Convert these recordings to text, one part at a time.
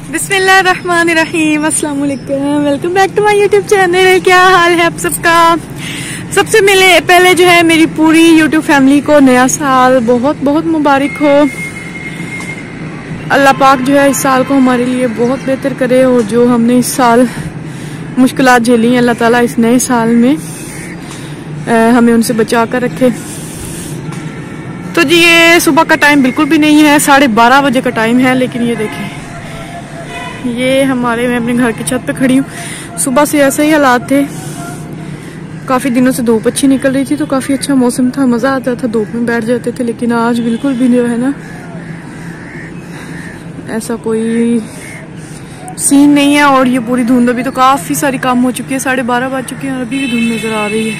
बिस्मिल्लाहिर्रहमानिर्रहीम, अस्सलाम वालेकुम, welcome back to my YouTube channel. क्या हाल है आप सबका? सबसे पहले जो है मेरी पूरी यूट्यूब फैमिली को नया साल बहुत बहुत मुबारक हो। अल्लाह पाक जो है इस साल को हमारे लिए बहुत बेहतर करे और जो हमने इस साल मुश्किलात झेली हैं, अल्लाह ताला इस नए साल में हमें उनसे बचा कर रखे। तो जी ये सुबह का टाइम बिल्कुल भी नहीं है, 12:30 बजे का टाइम है, लेकिन ये देखें ये मैं अपने घर की छत पे खड़ी हूँ। सुबह से ऐसे ही हालात थे, काफ़ी दिनों से धूप अच्छी निकल रही थी तो काफ़ी अच्छा मौसम था, मज़ा आता था, धूप में बैठ जाते थे। लेकिन आज बिल्कुल भी जो है ना ऐसा कोई सीन नहीं है। और ये पूरी धुंध, अभी तो काफ़ी सारी काम हो चुकी है, 12:30 बज चुके हैं और अभी भी धुंध नज़र आ रही है।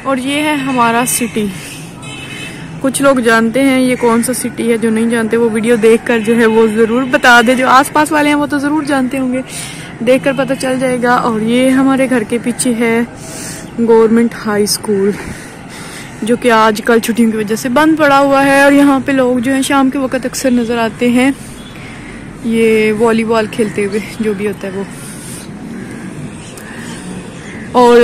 और ये है हमारा सिटी। कुछ लोग जानते हैं ये कौन सा सिटी है, जो नहीं जानते वो वीडियो देखकर जो है वो ज़रूर बता दे। जो आसपास वाले हैं वो तो ज़रूर जानते होंगे, देखकर पता चल जाएगा। और ये हमारे घर के पीछे है गवर्नमेंट हाई स्कूल, जो कि आजकल छुट्टियों की वजह से बंद पड़ा हुआ है। और यहाँ पे लोग जो हैं शाम के वक्त अक्सर नज़र आते हैं, ये वॉलीबॉल खेलते हुए, जो भी होता है वो। और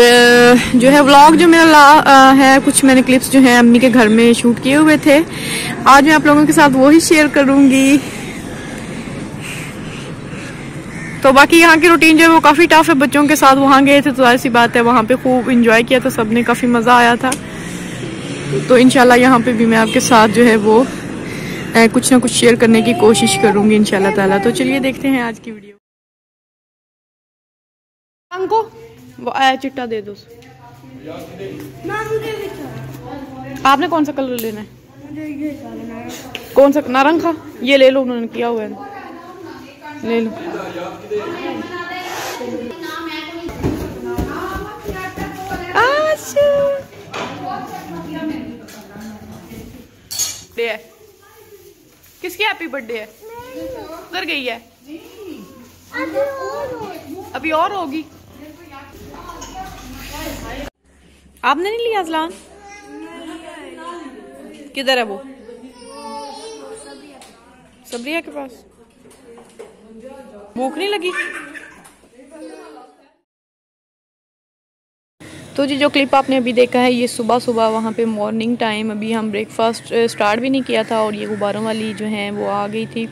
जो है व्लॉग जो मेरा है, कुछ मैंने क्लिप्स जो है अम्मी के घर में शूट किए हुए थे, आज मैं आप लोगों के साथ वो ही शेयर करूंगी। तो बाकी यहाँ की रूटीन जो है वो काफ़ी टफ है। बच्चों के साथ वहाँ गए थे तो ऐसी बात है, वहाँ पे खूब इंजॉय किया था सबने, काफ़ी मज़ा आया था। तो इंशाल्लाह यहाँ पे भी मैं आपके साथ जो है वो कुछ ना कुछ शेयर करने की कोशिश करूंगी इंशाल्लाह ताला। तो चलिए देखते हैं आज की वीडियो। हमको वो आया चिट्टा दे दो। आपने कौन सा कलर लेना है? कौन सा? नारंगी। ये ले लो, उन्होंने किया हुआ है, ले लो। है किसकी हैप्पी बर्थडे है? उधर गई है, अभी और होगी। आपने नहीं लिया अज़लान? किधर है वो? सब्रिया के पास। भूख नहीं लगी? तो जी जो क्लिप आपने अभी देखा है ये सुबह सुबह वहाँ पे मॉर्निंग टाइम, अभी हम ब्रेकफास्ट स्टार्ट भी नहीं किया था और ये गुब्बारों वाली जो है वो आ गई थी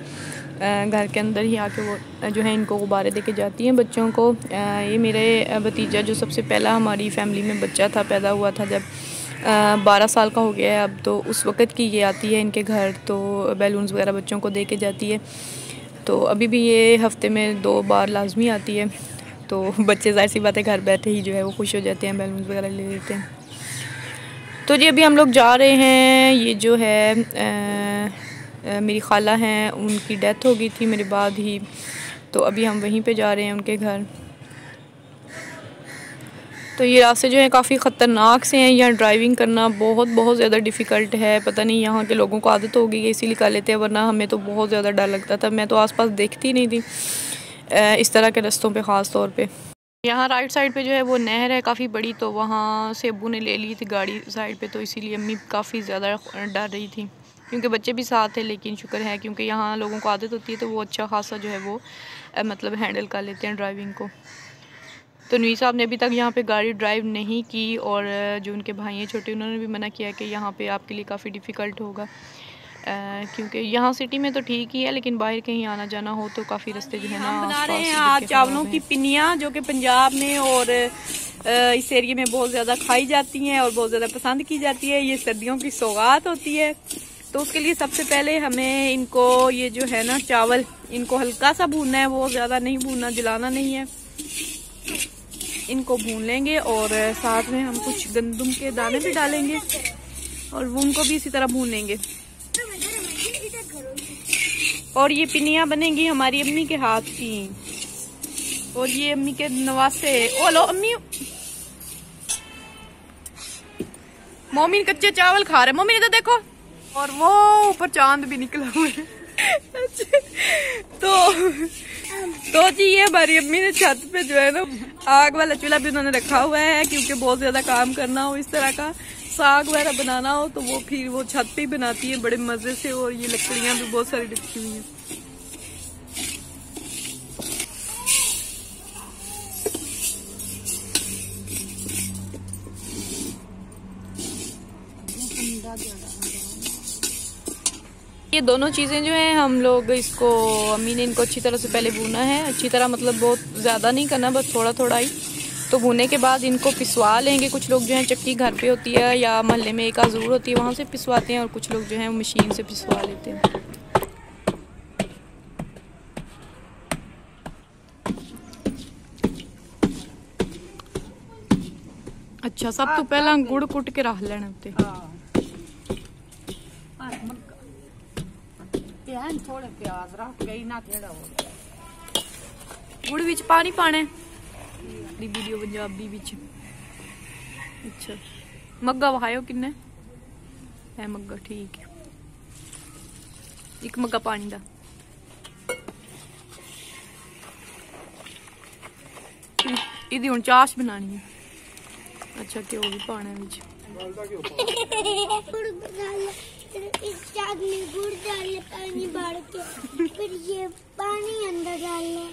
घर के अंदर ही आके। वो जो है इनको गुब्बारे देके जाती हैं बच्चों को। ये मेरे भतीजा जो सबसे पहला हमारी फैमिली में बच्चा था, पैदा हुआ था जब 12 साल का हो गया है अब, तो उस वक़्त की ये आती है इनके घर, तो बैलून्स वगैरह बच्चों को दे के जाती है। तो अभी भी ये हफ्ते में 2 बार लाजमी आती है। तो बच्चे ज़ाहिर सी बात है घर बैठे ही जो है वो खुश हो जाते हैं, बैलून्स वगैरह ले लेते हैं। तो जी अभी हम लोग जा रहे हैं। ये जो है मेरी खाला हैं, उनकी डेथ हो गई थी मेरे बाद ही, तो अभी हम वहीं पे जा रहे हैं उनके घर। तो ये रास्ते जो हैं काफ़ी ख़तरनाक से हैं, यहाँ ड्राइविंग करना बहुत ज़्यादा डिफ़िकल्ट है। पता नहीं यहाँ के लोगों को आदत हो गई है इसीलिए कर लेते हैं, वरना हमें तो बहुत ज़्यादा डर लगता था। मैं तो आसपास देखती नहीं थी इस तरह के रास्तों पे ख़ास तौर पे। यहाँ राइट साइड पे जो है वो नहर है काफ़ी बड़ी, तो वहाँ से अब्बू ने ले ली थी गाड़ी साइड पे, तो इसीलिए अम्मी काफ़ी ज़्यादा डर रही थी, क्योंकि बच्चे भी साथ थे। लेकिन शुक्र है क्योंकि यहाँ लोगों को आदत होती है तो वो अच्छा खासा जो है वो मतलब हैंडल कर लेते हैं ड्राइविंग को। तो नवी साहब ने अभी तक यहाँ पे गाड़ी ड्राइव नहीं की, और जो उनके भाई हैं छोटे, उन्होंने भी मना किया कि यहाँ पे आपके लिए काफ़ी डिफ़िकल्ट होगा, क्योंकि यहाँ सिटी में तो ठीक ही है, लेकिन बाहर कहीं आना जाना हो तो काफ़ी रास्ते जो है ना। हम बना रहे हैं आज चावलों की पिनियाँ, जो कि पंजाब में और इस एरिया में बहुत ज़्यादा खाई जाती हैं और बहुत ज़्यादा पसंद की जाती है। ये सर्दियों की सौगात होती है। तो उसके लिए सबसे पहले हमें इनको ये जो है ना चावल, इनको हल्का सा भूनना है, वो ज़्यादा नहीं भूनना, जलाना नहीं है। इनको भून लेंगे और साथ में हम कुछ गंदम के दाने भी डालेंगे और उनको भी इसी तरह भून लेंगे। और ये पिनियाँ बनेंगी हमारी अम्मी के हाथ की, और ये अम्मी के नवासे। ओ लो अम्मी, मोमिन कच्चे चावल खा रहे, मोमिन इधर देखो। और वो ऊपर चांद भी निकला हुआ है। तो जी ये हमारी अम्मी ने छत पे जो है ना आग वाला चूल्हा भी उन्होंने रखा हुआ है, क्योंकि बहुत ज्यादा काम करना हो, इस तरह का साग वगैरह बनाना हो तो वो फिर वो छत पे ही बनाती है बड़े मजे से। और ये लकड़ियां भी बहुत सारी रखी हुई हैं। ये दोनों चीज़ें जो हैं हम लोग इसको, अम्मी ने इनको अच्छी तरह से पहले भूना है, अच्छी तरह मतलब बहुत ज़्यादा नहीं करना, बस थोड़ा थोड़ा ही। तो भूने के बाद इनको पिसवा लेंगे। कुछ लोग जो हैं चक्की घर पे होती है या मोहल्ले में एक आजूर होती है वहाँ से पिसवाते हैं, और कुछ लोग जो हैं मशीन से पिसवा लेते हैं। अच्छा, सब तो पहला गुड़ कुट के रख लेना उत्ते। थोड़े प्याज रख गई ना थोड़ा हो गया। गुड़ विच पानी पाना है वीडियो पंजाबी विच। अच्छा, मग्गा वहायो किन्ने है? मग्गा ठीक है, एक मग्गा पानी दा। इदी हुण चाश बनानी है। अच्छा, घ्यो भी पाना विच। गुड़ डाल पानी भर के, फिर ये पानी अंदर डालना।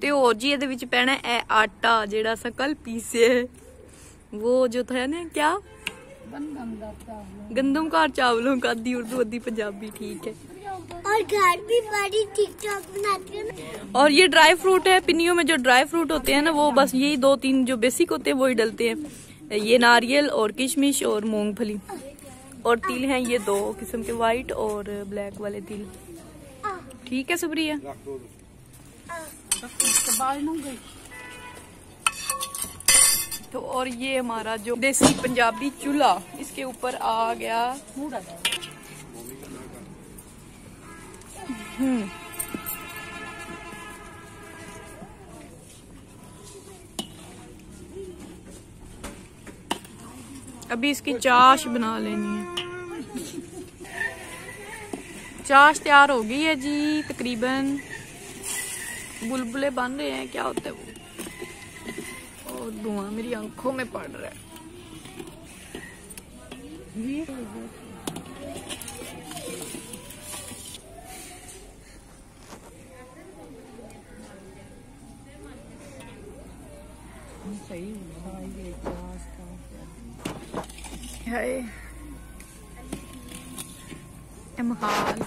ते और जी ਇਹਦੇ ਵਿੱਚ ਪੈਣਾ है आटा जेड़ा सा कल पीसे है, वो जो था ना क्या, गंदम का चावलों का, आधी उर्दू आधी पंजाबी, ठीक है। और घर भी बड़ी टिकटॉक बनाती है ना। और ये ड्राई फ्रूट है, पिन्नियों में जो ड्राई फ्रूट होते हैं ना, वो बस यही 2-3 जो बेसिक होते हैं वही डलते हैं। ये नारियल और किशमिश और मूंगफली, और तिल हैं ये 2 किस्म के, व्हाइट और ब्लैक वाले तिल। ठीक है सुप्रिया। तो और ये हमारा जो देसी पंजाबी चूल्हा, इसके ऊपर आ गया अभी इसकी चाश बना लेनी है। चाश तैयार हो गई है जी तकरीबन। बुलबुले बन रहे हैं, क्या होता है वो, और धुआं मेरी आंखों में पड़ रहा है। महल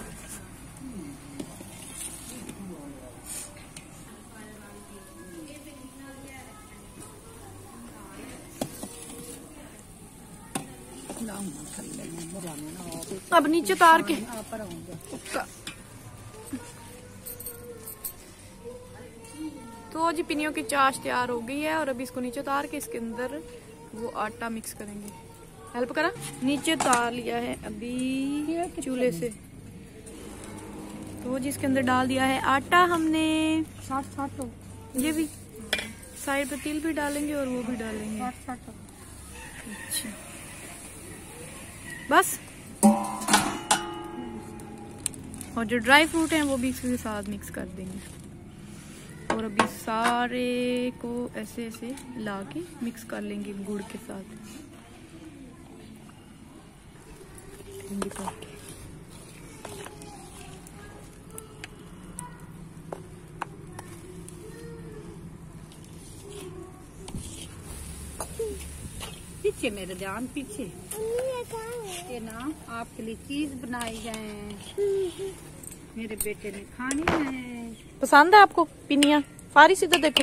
अब नीचे तार के तो जी पिनियों की चाश तैयार हो गई है, और अभी इसको नीचे तार के इसके अंदर वो आटा मिक्स करेंगे। हेल्प करा, नीचे तार लिया है अभी चूल्हे से, तो जी इसके अंदर डाल दिया है आटा हमने। ये भी साइड पे तिल भी डालेंगे और वो भी डालेंगे। अच्छा, बस। और जो ड्राई फ्रूट हैं वो भी इसके साथ मिक्स कर देंगे, और अभी सारे को ऐसे ऐसे लाके मिक्स कर लेंगे गुड़ के साथ। पीछे मेरे ध्यान पीछे, ये ना आपके लिए चीज बनाई है, मेरे बेटे ने खानी है। पसंद है आपको पिनिया? फारी सीधा देखो,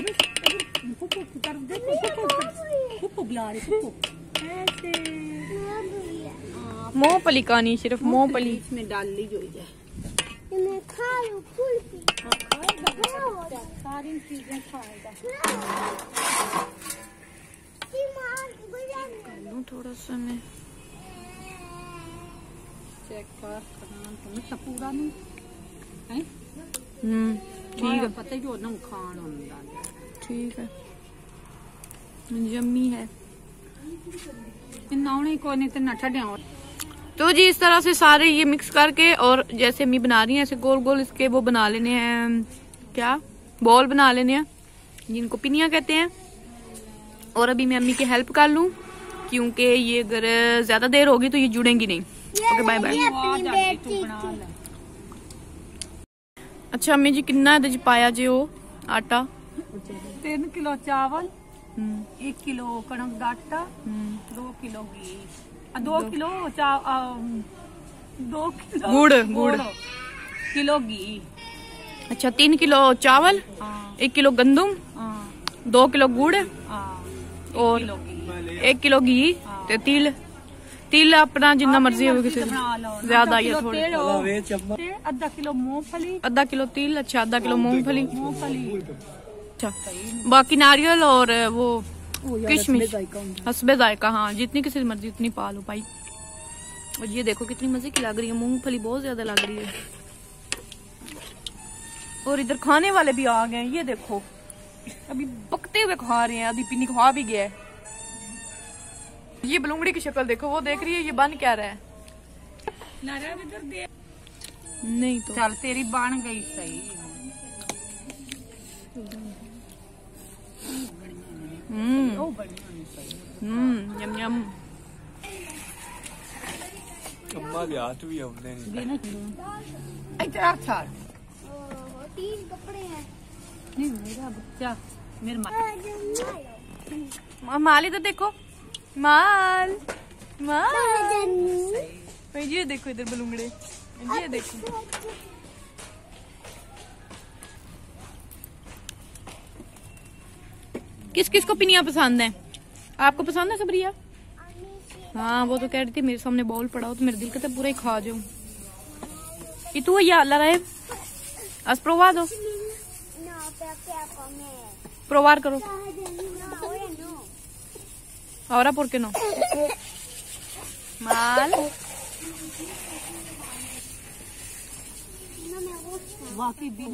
मूंगफली का नहीं, सिर्फ मूंगफली इसमें डाल ली जो है। सारी चीजें खाएगा। थोड़ा सा मैं चेक कर करना पूरा नहीं है। ठीक है, पता जो ना खान होता है। ठीक है, यम्मी है। नाउने को नहीं तो न ठड्या। तो जी इस तरह से सारे ये मिक्स करके, और जैसे मैं बना रही हैं ऐसे गोल गोल इसके वो बना लेने हैं, क्या बॉल बना लेने हैं, जिनको पिनिया कहते हैं। और अभी मैं अम्मी की हेल्प कर लूं, क्योंकि ये अगर ज्यादा देर होगी तो ये जुड़ेंगी नहीं। Okay, bye bye. अच्छा अम्मी जी, कितना पाया जी वो आटा? 3 किलो चावल, 1 किलो कणक का आटा, 2 किलो घी, 2 किलो 2 किलो गुड़, किलो घी। अच्छा 3 किलो चावल, 1 किलो गंदम, 2 किलो गुड़ और 1 किलो घी ते तिल अपना जितना मर्जी हो, किसी ज्यादा या थोड़े, आधा किलो मूंगफली, आधा किलो तिल, अच्छा आधा किलो मूंगफली, अच्छा बाकी नारियल और वो किशमिश हस्बे जायका। हाँ जितनी किसी मर्जी उतनी पा लो भाई। और ये देखो कितनी मजे की लग रही है, मूंगफली बहुत ज्यादा लग रही है। और इधर खाने वाले भी आ गए हैं, ये देखो अभी पकते हुए खा रहे हैं, अभी पिन्नी खा भी गया है। ये बलूंगड़ी की शक्ल देखो, वो देख रही है ये बन क्या रहा है। नहीं तो चल तेरी बन गई सही। यम यम। अम्मा के हाथ भी हमने इधर छाड़। 3 कपड़े हैं। नहीं मेरा बच्चा मेरे माल इधर देखो, माल ये देखो इधर बलूंगड़े, ये देखो किस किस को पिनिया पसंद है? आपको पसंद है सबरिया? हाँ वो तो कह रही थी मेरे सामने बाउल पड़ा हो तो मेरे दिल का तो पूरा ही खा जाऊं। ये तू या अल्लाह रहे आज प्रोवा दो, प्रोवार करो और por qué no माल। वाकई भी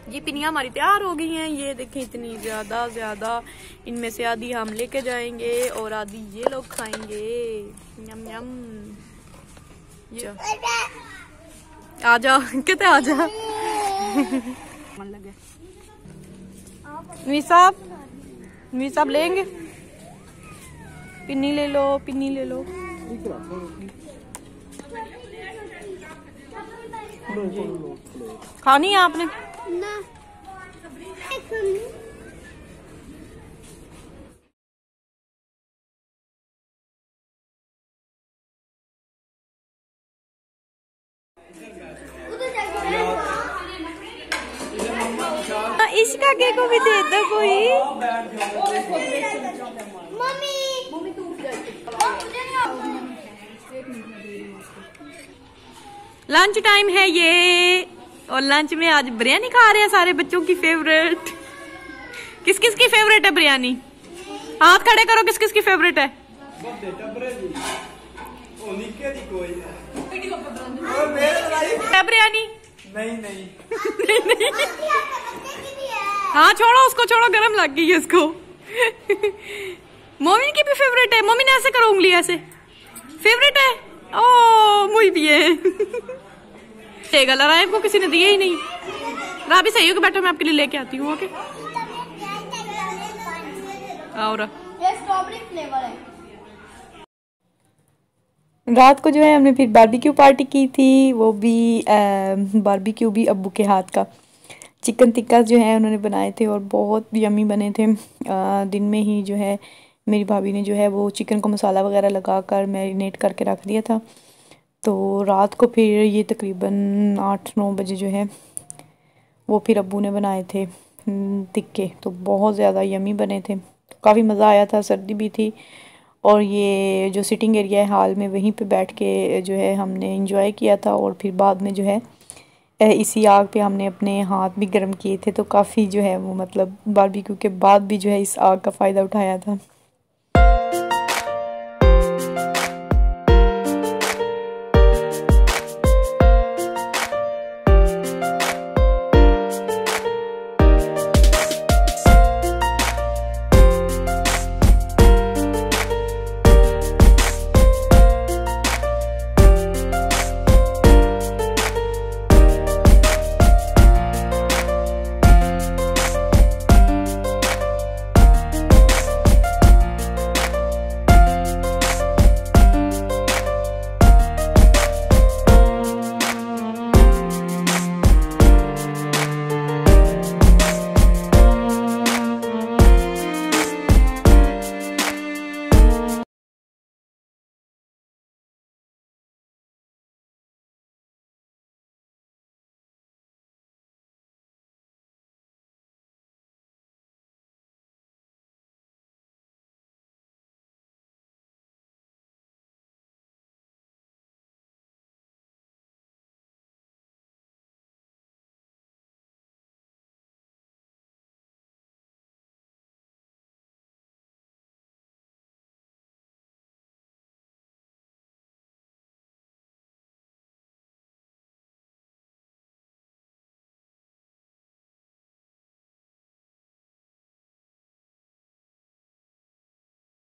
ये पिनिया हमारी तैयार हो गई हैं, ये देखें इतनी ज्यादा। इनमें से आधी हम लेके जाएंगे और आधी ये लोग खाएंगे। यम यम। आजा कहते आजा। मन लगे मीर साहब लेंगे? पिन्नी ले लो। खानी है आपने? ना इसका के को भी दे दो कोई। मम्मी लंच टाइम है ये, और लंच में आज बिरयानी खा रहे हैं सारे बच्चों की फेवरेट। किस किस की फेवरेट है बिरयानी? हाथ खड़े करो, किस किस की फेवरेट है बिरयानी? नहीं हाँ छोड़ो उसको, छोड़ो गरम लग गई है इसको। मोमिन की भी फेवरेट है। मोमिन ऐसे करो, उंगली ऐसे, फेवरेट है। ओ मुझे भी है। राइब को किसी ने दिए ही नहीं। राबी सही हो कि बैठो, मैं आपके लिए लेके आती हूँ। ओके और ये स्ट्रॉबेरी फ्लेवर है। रात को जो है हमने फिर बारबेक्यू पार्टी की थी, वो भी बारबेक्यू भी अब्बू के हाथ का। चिकन टिक्का जो है उन्होंने बनाए थे और बहुत यमी बने थे। दिन में ही जो है मेरी भाभी ने जो है वो चिकन को मसाला वगैरह लगा कर मैरिनेट करके रख दिया था। तो रात को फिर ये तकरीबन 8-9 बजे जो है वो फिर अब्बू ने बनाए थे टिक्के, तो बहुत ज़्यादा यमी बने थे। काफ़ी मज़ा आया था, सर्दी भी थी और ये जो सिटिंग एरिया है हॉल में, वहीं पे बैठ के जो है हमने इंजॉय किया था। और फिर बाद में जो है इसी आग पे हमने अपने हाथ भी गर्म किए थे, तो काफ़ी जो है वो मतलब बारबेक्यू के बाद भी जो है इस आग का फ़ायदा उठाया था।